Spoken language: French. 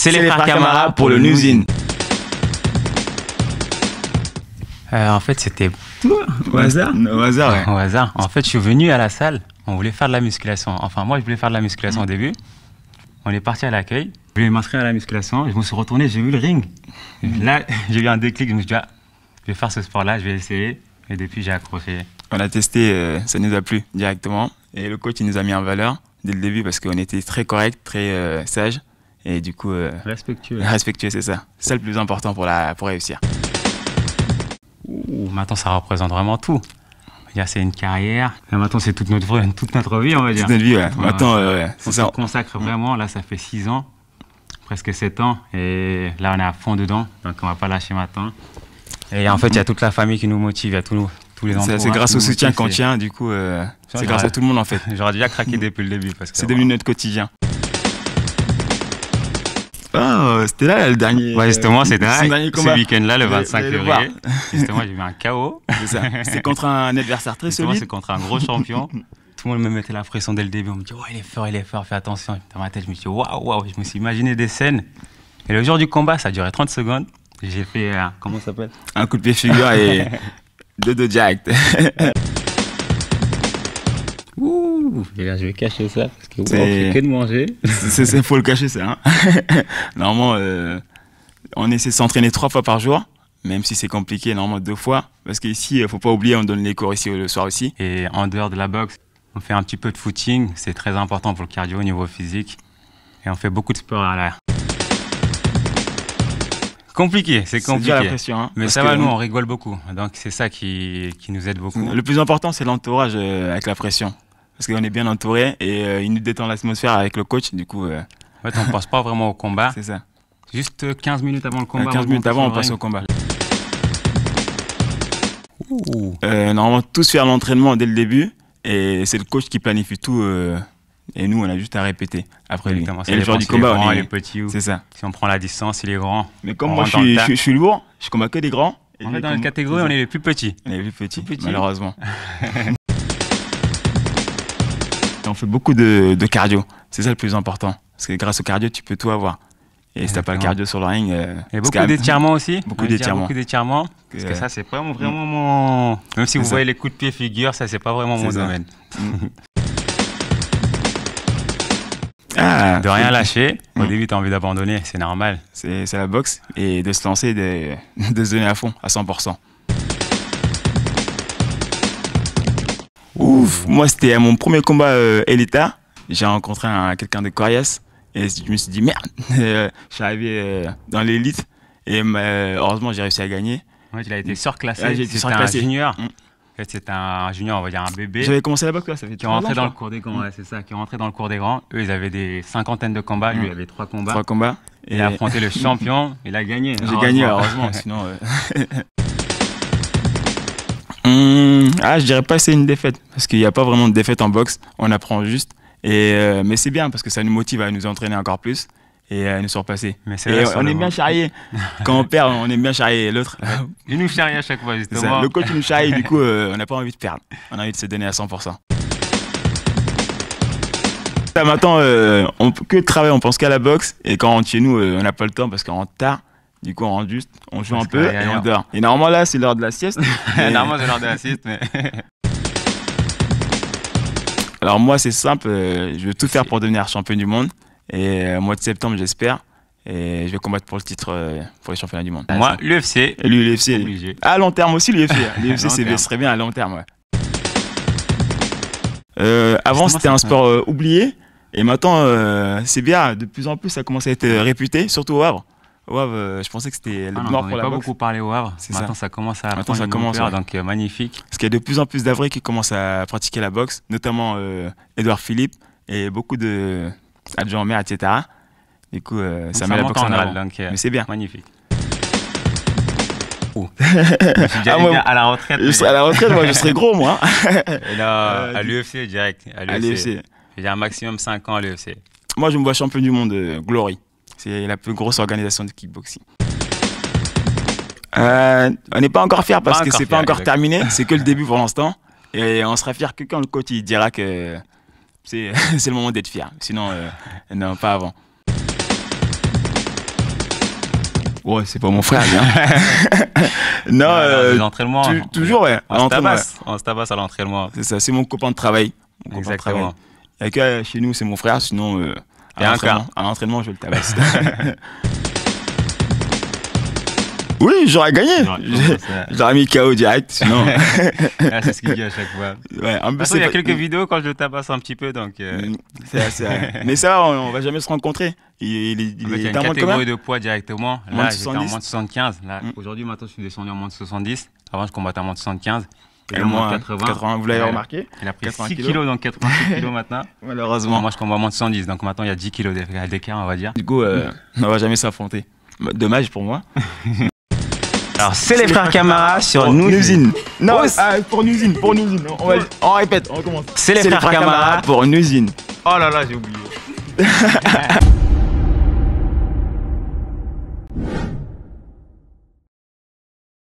c'est les frères Camara pour le Newsin. En fait, c'était au hasard. Au hasard, ouais. Au hasard. En fait, je suis venu à la salle. On voulait faire de la musculation. Enfin, moi, je voulais faire de la musculation au début. On est parti à l'accueil. Je voulais m'inscrire à la musculation. Je me suis retourné, j'ai vu le ring. Là, j'ai eu un déclic. Je me suis dit, ah, je vais faire ce sport-là, je vais essayer. Et depuis, j'ai accroché. On a testé, ça nous a plu directement. Et le coach, il nous a mis en valeur dès le début parce qu'on était très correct, très sage. Et du coup, respectueux. Respectueux, c'est ça. C'est ça le plus important pour réussir. Maintenant, ça représente vraiment tout. C'est une carrière. Et maintenant, c'est toute notre vie, on va dire. Toute notre vie, ouais. Maintenant, on se consacre vraiment. Là, ça fait 6 ans, presque 7 ans. Et là, on est à fond dedans. Donc, on ne va pas lâcher maintenant. Et en fait, il y a toute la famille qui nous motive. Il y a tous les enfants. C'est grâce au soutien qu'on tient. Du coup, c'est grâce à tout le monde, en fait. J'aurais déjà craqué depuis le début. C'est devenu notre quotidien. Ah, c'était là le dernier. Ouais, justement, c'était ce week-end-là, le 25 février. Justement, j'ai eu un KO. C'était contre un adversaire très solide. C'est contre un gros champion. Tout le monde me mettait la pression dès le début. On me dit, oh, il est fort, fais attention. Dans ma tête, je me suis dit, waouh. Je me suis imaginé des scènes. Et le jour du combat, ça a duré 30 secondes. J'ai fait, comment ça s'appelle? Un coup de pied figure et 2 direct. Ouh, je vais cacher ça parce que c'est que de manger. C'est faut le cacher ça. Hein. Normalement, on essaie de s'entraîner 3 fois par jour, même si c'est compliqué, normalement 2 fois. Parce qu'ici, faut pas oublier, on donne les cours ici le soir aussi. Et en dehors de la boxe, on fait un petit peu de footing. C'est très important pour le cardio au niveau physique. Et on fait beaucoup de sport à l'air. Compliqué, c'est compliqué. La pression, hein, mais ça va, nous on rigole beaucoup. Donc c'est ça qui nous aide beaucoup. Le plus important, c'est l'entourage avec la pression. Parce qu'on est bien entouré et il nous détend l'atmosphère avec le coach. Du coup, en fait, on ne pense pas vraiment au combat. C'est ça. Juste 15 minutes avant le combat. 15 minutes avant, on passe au combat. Normalement, tous faire l'entraînement dès le début. Et c'est le coach qui planifie tout. Et nous, on a juste à répéter après lui. Et le jour du combat, on est petit. C'est ça. Si on prend la distance, il est grand. Mais comme moi, je suis lourd, je combats que des grands. En fait, dans notre catégorie, on est les plus petits. On est les plus petits, malheureusement. On fait beaucoup de cardio. C'est ça le plus important. Parce que grâce au cardio, tu peux tout avoir. Et si t'as pas le cardio sur le ring... Et beaucoup d'étirements aussi. Beaucoup d'étirements. Parce que ça, c'est vraiment mon... Même si vous voyez les coups de pied figure, ça, c'est pas vraiment mon domaine. De rien lâcher. Au début, tu as envie d'abandonner, c'est normal. C'est la boxe. Et de se lancer, de se donner à fond, à 100%. Ouf, moi c'était mon premier combat Elita. J'ai rencontré quelqu'un de coriace et je me suis dit merde, je suis arrivé dans l'élite et heureusement j'ai réussi à gagner. Ouais, il a été surclassé. J'ai été surclassé. Un junior. En fait, c'était un junior, on va dire un bébé. J'avais commencé la boxe là, ça fait 3 ans. Qui est rentré dans le cours des grands, c'est ça, qui est rentré dans le cours des grands. Eux, ils avaient des cinquantaines de combats, lui, il avait 3 combats. 3 combats. Et il a affronté le champion, il a gagné. J'ai gagné, heureusement, sinon. Je dirais pas que c'est une défaite, parce qu'il n'y a pas vraiment de défaite en boxe, on apprend juste. Mais c'est bien, parce que ça nous motive à nous entraîner encore plus et à nous surpasser. Et on est bien charrié. Quand on perd, on est bien charrié. L'autre. Il nous charrie à chaque fois, justement. Le coach nous charrie, du coup, on n'a pas envie de perdre. On a envie de se donner à 100%. Là, maintenant, on peut que de travail, on pense qu'à la boxe. Et quand on rentre chez nous, on n'a pas le temps parce qu'on rentre tard. Du coup, on rentre juste, on joue un peu et on dort. Et normalement, là, c'est l'heure de la sieste. Normalement, c'est l'heure de la sieste, mais... Alors moi, c'est simple, je veux tout faire pour devenir champion du monde. Et au mois de septembre, j'espère. Et je vais combattre pour le titre pour les championnats du monde. Moi, l'UFC. Et lui, l'UFC. À long terme aussi, l'UFC. L'UFC, ce serait bien à long terme, ouais. Avant, c'était un sport oublié. Et maintenant, c'est bien. De plus en plus, ça commence à être réputé, surtout au Havre. Au Havre, je pensais que c'était le mort pour la boxe. On n'a pas beaucoup parlé au Havre. Maintenant, ça commence à prendre une ampleur, donc magnifique. Parce qu'il y a de plus en plus d'Havrais qui commencent à pratiquer la boxe, notamment Édouard Philippe et beaucoup d'adjoints au maire, etc. Du coup, ça met la boxe en avant. Mais c'est bien. Magnifique. Je suis déjà à la retraite. À la retraite, moi, je serais gros, moi. Et là, à l'UFC, direct. À l'UFC. J'ai un maximum 5 ans à l'UFC. Moi, je me vois champion du monde Glory. C'est la plus grosse organisation de kickboxing. On n'est pas encore fiers parce que c'est pas encore terminé. C'est que le début pour l'instant. Et on sera fiers que quand le coach il dira que c'est le moment d'être fier. Sinon, non, pas avant. Ouais, c'est pas mon frère, bien. Non, l'entraînement. Toujours, ouais. On se tabasse à l'entraînement. C'est ça, c'est mon copain de travail. Exactement. Il y a que chez nous, c'est mon frère, sinon, à l'entraînement, je le tabasse. Oui, j'aurais gagné. J'aurais mis KO direct, sinon. C'est ce qu'il dit à chaque fois. Ouais, de toute façon, il y a quelques vidéos quand je le tabasse un petit peu, donc. C'est vrai. Mais ça, on va jamais se rencontrer. Il y a une catégorie de poids directement. Là, j'étais en moins de 75. Aujourd'hui, maintenant, je suis descendu en moins de 70. Avant, je combattais en moins de 75. Et là, moins de 80. Vous l'avez remarqué? Il a pris 6 kilos, donc 86 kilos maintenant. Malheureusement. Moi, je combats en moins de 110. Donc maintenant, il y a 10 kilos d'écart, on va dire. Du coup, on va jamais s'affronter. Dommage pour moi. Alors, c'est les frères Camara sur Nuzin. Non, pour Nuzin. On répète, on recommence. C'est les frères Camara pour Nuzin. Oh là là, j'ai oublié.